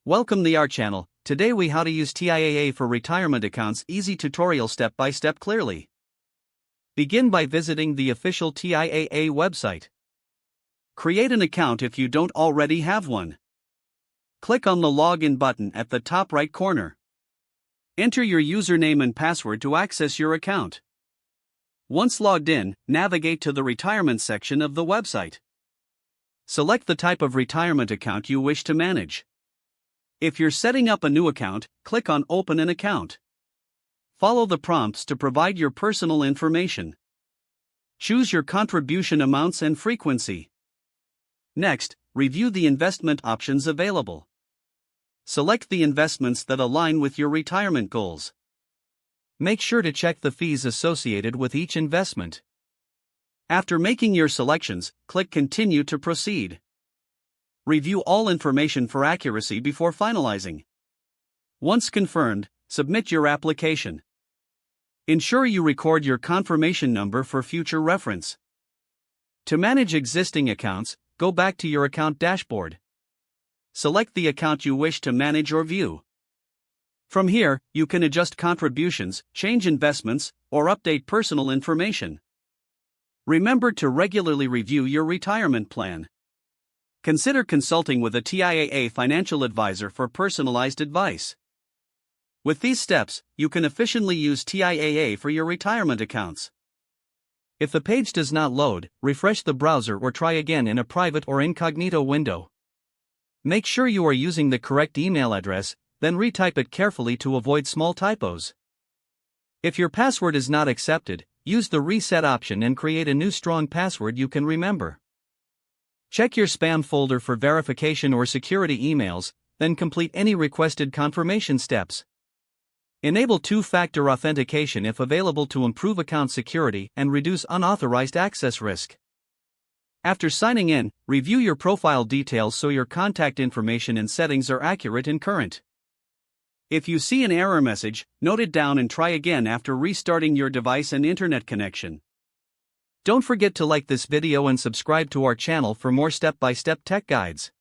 Welcome to our channel. Today we how to use TIAA for retirement accounts, easy tutorial step by step clearly. Begin by visiting the official TIAA website. Create an account if you don't already have one. Click on the login button at the top right corner. Enter your username and password to access your account. Once logged in, navigate to the retirement section of the website. Select the type of retirement account you wish to manage. If you're setting up a new account, click on Open an Account. Follow the prompts to provide your personal information. Choose your contribution amounts and frequency. Next, review the investment options available. Select the investments that align with your retirement goals. Make sure to check the fees associated with each investment. After making your selections, click Continue to proceed. Review all information for accuracy before finalizing. Once confirmed, submit your application. Ensure you record your confirmation number for future reference. To manage existing accounts, go back to your account dashboard. Select the account you wish to manage or view. From here, you can adjust contributions, change investments, or update personal information. Remember to regularly review your retirement plan. Consider consulting with a TIAA financial advisor for personalized advice. With these steps, you can efficiently use TIAA for your retirement accounts. If the page does not load, refresh the browser or try again in a private or incognito window. Make sure you are using the correct email address, then retype it carefully to avoid small typos. If your password is not accepted, use the reset option and create a new strong password you can remember. Check your spam folder for verification or security emails, then complete any requested confirmation steps. Enable two-factor authentication if available to improve account security and reduce unauthorized access risk. After signing in, review your profile details so your contact information and settings are accurate and current. If you see an error message, note it down and try again after restarting your device and internet connection. Don't forget to like this video and subscribe to our channel for more step-by-step tech guides.